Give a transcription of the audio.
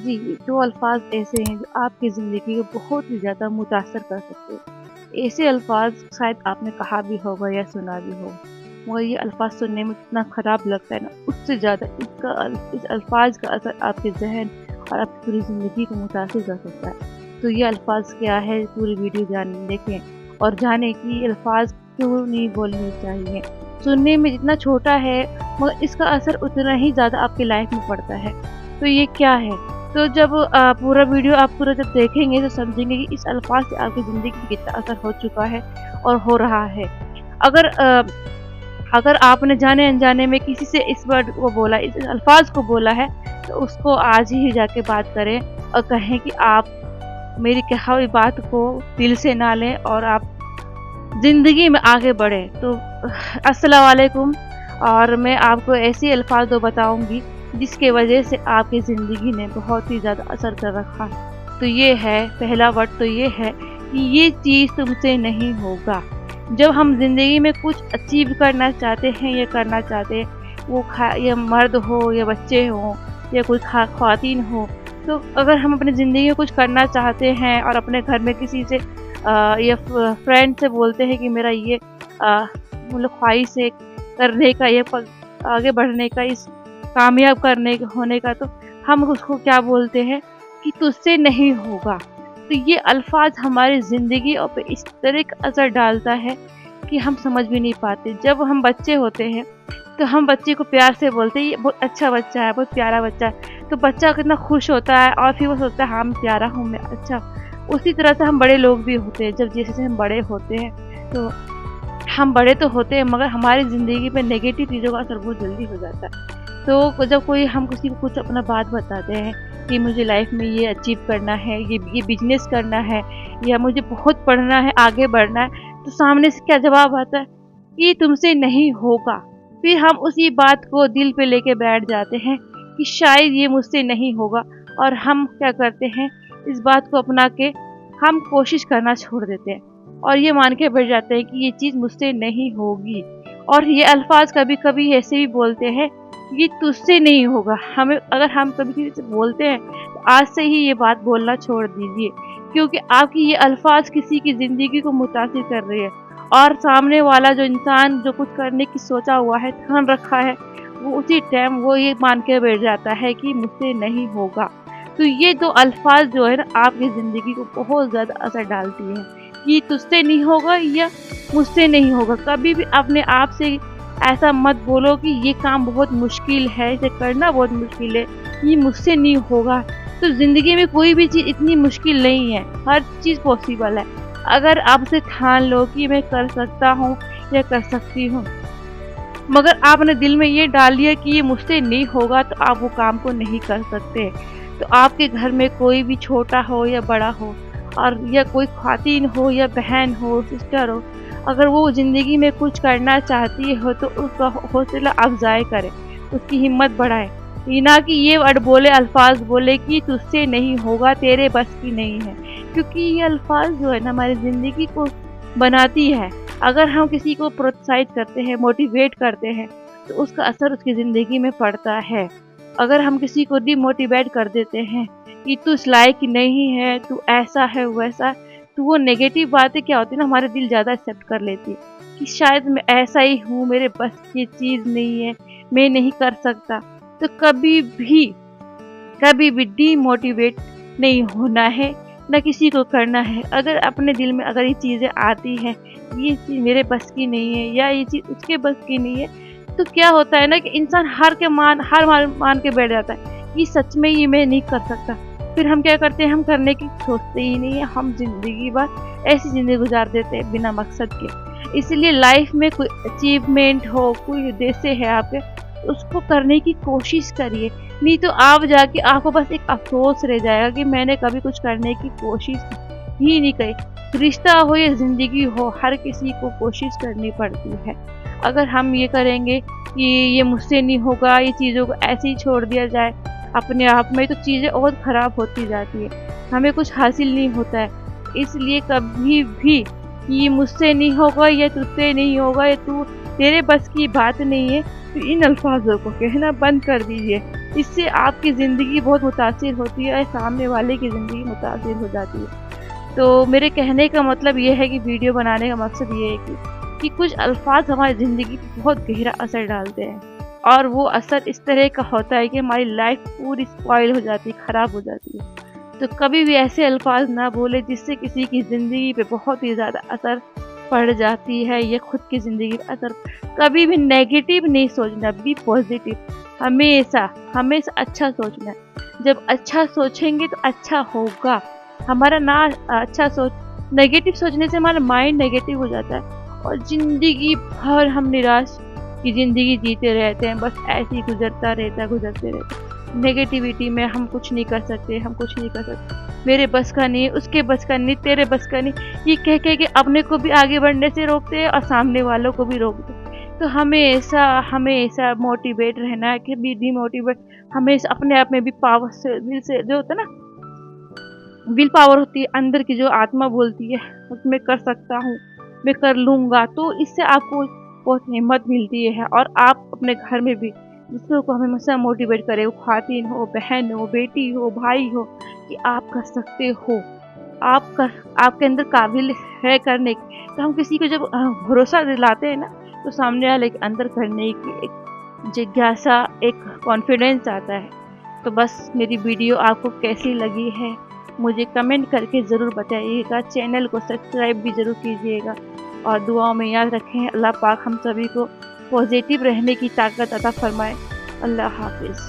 جی، 2 الفاظ ایسے ہیں جو آپ کی زندگی کو بہت ہی زیادہ متاثر کر سکتے ہیں۔ ایسے الفاظ شاید آپ نے کہا بھی ہوگا یا سنا بھی ہوگا، مگر یہ الفاظ سننے میں اتنا خراب لگتا ہے نا، اس سے زیادہ اس الفاظ کا اثر آپ کے ذہن اور آپ کی پوری زندگی کو متاثر کر سکتا ہے۔ تو یہ الفاظ کیا ہے، پوری ویڈیو دیکھیں اور جانیں کہ یہ الفاظ کیوں نہیں بولنے چاہیے۔ سننے میں جتنا چھوٹا ہے مگر اس کا اثر اتنا ہی زیادہ آپ کی لائف میں پڑتا ہے۔ تو یہ کیا ہے؟ تو جب پورا ویڈیو آپ پورا جب دیکھیں گے تو سمجھیں گے کہ اس الفاظ سے آپ کی زندگی میں کتنا اثر ہو چکا ہے اور ہو رہا ہے۔ اگر آپ نے جانے انجانے میں کسی سے اس ورڈ کو بولا، اس الفاظ کو بولا ہے، تو اس کو آج ہی جا کے بات کریں اور کہیں کہ آپ میری کہا ہوئی بات کو دل سے نہ لیں اور آپ زندگی میں آگے بڑھیں۔ تو السلام علیکم، اور میں آپ کو ایسے الفاظ بتاؤں گی جس کی وجہ سے آپ کی زندگی نے بہت ہی زیادہ اثر کر رکھا۔ تو یہ ہے پہلا ورڈ، تو یہ ہے کہ یہ چیز تم سے نہیں ہوگا۔ جب ہم زندگی میں کچھ اچیو کرنا چاہتے ہیں یا کرنا چاہتے ہیں، وہ یا مرد ہو یا بچے ہوں یا کوئی خواتین ہو، تو اگر ہم اپنی زندگی میں کچھ کرنا چاہتے ہیں اور اپنے گھر میں کسی سے یا فرینڈ سے بولتے ہیں کہ میرا یہ مطلب خواہش ہے کرنے کا، یہ آگے بڑھنے کا، اس کامیاب کرنے ہونے کا، تو ہم اس کو کیا بولتے ہیں کہ تجھ سے نہیں ہوگا۔ تو یہ الفاظ ہماری زندگی اور پہ اس طرح کا اثر ڈالتا ہے کہ ہم سمجھ بھی نہیں پاتے۔ جب ہم بچے ہوتے ہیں تو ہم بچے کو پیار سے بولتے ہیں یہ بہت اچھا بچہ ہے، بہت پیارا بچہ ہے، تو بچہ کتنا خوش ہوتا ہے اور پھر وہ سوچتا ہے ہاں میں پیارا ہوں، میں اچھا۔ اسی طرح سے ہم بڑے لوگ بھی ہوتے ہیں، جب جیسے ہم بڑے ہوتے ہیں تو ہم بڑے تو ہوتے ہیں مگر ہماری زندگی پہ نیگیٹو چیزوں کا اثر بہت جلدی ہو جاتا ہے۔ تو جب ہم کسی کو کچھ اپنا بات بتاتے ہیں کہ مجھے لائف میں یہ اچیو کرنا ہے، یہ بزنس کرنا ہے، یا مجھے بہت پڑھنا ہے، آگے بڑھنا ہے، تو سامنے سے کیا جواب آتا ہے کہ تم سے نہیں ہوگا۔ پھر ہم اسی بات کو دل پہ لے کے بیٹھ جاتے ہیں کہ شاید یہ مجھ سے نہیں ہوگا، اور ہم کیا کرتے ہیں اس بات کو اپنا کے ہم کوشش کرنا چھوڑ دیتے ہیں اور یہ مان کے بیٹھ جاتے ہیں کہ یہ چیز مجھ سے نہیں ہوگی۔ اور یہ الفاظ کبھی کبھی ایسے بھی بولتے ہیں یہ تجھ سے نہیں ہوگا۔ اگر ہم کبھی کسی سے بولتے ہیں تو آج سے ہی یہ بات بولنا چھوڑ دیجیے، کیونکہ آپ کی یہ الفاظ کسی کی زندگی کو متاثر کر رہی ہے، اور سامنے والا جو انسان جو کچھ کرنے کی سوچا ہوا ہے، ٹھان رکھا ہے، وہ اسی ٹائم وہ یہ مان کے بیٹھ جاتا ہے کہ مجھ سے نہیں ہوگا۔ تو یہ 2 الفاظ جو ہے نا آپ کی زندگی کو بہت زیادہ اثر ڈالتی ہیں کہ تجھ سے نہیں ہوگا یا مجھ سے نہیں ہوگا۔ کبھی بھی اپنے آپ سے ایسا مت بولو کہ یہ کام بہت مشکل ہے، اسے کرنا بہت مشکل ہے، یہ مجھ سے نہیں ہوگا۔ تو زندگی میں کوئی بھی چیز اتنی مشکل نہیں ہے، ہر چیز پاسبل ہے اگر آپ اسے ٹھان لو کہ میں کر سکتا ہوں یا کر سکتی ہوں۔ مگر آپ نے دل میں یہ ڈال دیا کہ یہ مجھ سے نہیں ہوگا تو آپ وہ کام کو نہیں کر سکتے۔ تو آپ کے گھر میں کوئی بھی چھوٹا ہو یا بڑا ہو، اور یا کوئی خواتین ہو یا بہن ہو، سسٹر ہو، اگر وہ زندگی میں کچھ کرنا چاہتی ہو تو اس کا حوصلہ افزائی کرے، اس کی ہمت بڑھائے، یہ نہ کہ یہ ورڈ بولے، الفاظ بولے کہ تجھ سے نہیں ہوگا، تیرے بس کی نہیں ہے۔ کیونکہ یہ الفاظ جو ہے نا ہماری زندگی کو بناتی ہے۔ اگر ہم کسی کو پروتساہت کرتے ہیں، موٹیویٹ کرتے ہیں، تو اس کا اثر اس کی زندگی میں پڑتا ہے۔ اگر ہم کسی کو ڈی موٹیویٹ کر دیتے ہیں کہ تو اس لائق نہیں ہے، تو ایسا ہے ویسا، تو وہ نیگیٹو باتیں کیا ہوتی ہیں نا ہمارے دل زیادہ ایکسیپٹ کر لیتی ہے کہ شاید میں ایسا ہی ہوں، میرے بس کی چیز نہیں ہے، میں نہیں کر سکتا۔ تو کبھی بھی ڈی موٹیویٹ نہیں ہونا ہے، نہ کسی کو کرنا ہے۔ اگر اپنے دل میں اگر یہ چیزیں آتی ہیں یہ چیز میرے بس کی نہیں ہے یا یہ چیز اس کے بس کی نہیں ہے، تو کیا ہوتا ہے نا کہ انسان ہر مان کے بیٹھ جاتا ہے کہ سچ میں یہ میں نہیں کر سکتا۔ پھر ہم کیا کرتے ہیں، ہم کرنے کی سوچتے ہی نہیں ہے، ہم زندگی بھر ایسی زندگی گزار دیتے ہیں بنا مقصد کے۔ اس لیے لائف میں کوئی اچیومنٹ ہو، کوئی ادیشیہ ہے آپ کے، اس کو کرنے کی کوشش کریے، نہیں تو آپ جا کے آپ کو بس ایک افسوس رہ جائے گا کہ میں نے کبھی کچھ کرنے کی کوشش ہی نہیں کی۔ رشتہ ہو یا زندگی ہو، ہر کسی کو کوشش کرنی پڑتی ہے۔ اگر ہم یہ کریں گے کہ یہ مجھ سے نہیں ہوگا، یہ چیزوں کو ایسے ہی چھوڑ دیا جائے اپنے آپ میں، تو چیزیں اور خراب ہوتی جاتی ہے، ہمیں کچھ حاصل نہیں ہوتا ہے۔ اس لیے کبھی بھی یہ مجھ سے نہیں ہوگا یا تجھ سے نہیں ہوگا یا تیرے بس کی بات نہیں ہے، تو ان الفاظوں کو کہنا بند کر دیجیے اس سے آپ کی زندگی بہت متاثر ہوتی ہے اور سامنے والے کی زندگی متاثر ہو جاتی ہے۔ تو میرے کہنے کا مطلب یہ ہے کہ ویڈیو بنانے کا مقصد یہ ہے کہ کچھ الفاظ ہماری زندگی پہ بہت گہرا اثر ڈالتے ہیں، اور وہ اثر اس طرح کا ہوتا ہے کہ ہماری لائف پوری سپوائل ہو جاتی ہے، خراب ہو جاتی ہے۔ تو کبھی بھی ایسے الفاظ نہ بولے جس سے کسی کی زندگی پہ بہت ہی زیادہ اثر پڑ جاتی ہے، یہ خود کی زندگی پہ اثر۔ کبھی بھی نیگیٹو نہیں سوچنا، بی پازیٹیو، ہمیشہ ہمیشہ اچھا سوچنا ہے۔ جب اچھا سوچیں گے تو اچھا ہوگا۔ ہمارا نہ اچھا نیگیٹو سوچنے سے ہمارا مائنڈ نیگیٹو ہو جاتا ہے اور زندگی بھر ہم نراش کی زندگی جیتے رہتے ہیں، بس ایسے ہی گزرتے رہتے۔ نیگیٹیوٹی میں ہم کچھ نہیں کر سکتے، ہم کچھ نہیں کر سکتے، میرے بس کا نہیں، اس کے بس کا نہیں، تیرے بس کا نہیں، یہ کہہ کہ اپنے کو بھی آگے بڑھنے سے روکتے ہیں اور سامنے والوں کو بھی روکتے ہیں۔ تو ہمیشہ موٹیویٹ رہنا ہے کہ بھی ڈی موٹیویٹ، ہمیشہ اپنے آپ میں بھی پاور سے، دل سے جو ہوتا ہے نا، ول پاور ہوتی ہے اندر کی، جو آتما بولتی ہے میں کر سکتا ہوں، میں کر لوں گا، تو اس سے آپ کو بہت ہمت ملتی ہے، اور آپ اپنے گھر میں بھی دوسروں کو ہمیشہ موٹیویٹ کرے، وہ خواتین ہو، بہن ہو، بیٹی ہو، بھائی ہو، کہ آپ کر سکتے ہو، آپ کے اندر قابل ہے کرنے کی۔ تو ہم کسی کو جب بھروسہ دلاتے ہیں نا، تو سامنے والے کے اندر کرنے کی ایک جگیاسا، ایک کانفیڈینس آتا ہے۔ تو بس میری ویڈیو آپ کو کیسی لگی ہے مجھے کمنٹ کر کے ضرور بتائیے گا، چینل کو سبسکرائب بھی ضرور کیجیے گا، اور دعاؤں میں یاد رکھیں۔ اللہ پاک ہم سبھی کو پازیٹیو رہنے کی طاقت عطا فرمائے۔ اللہ حافظ۔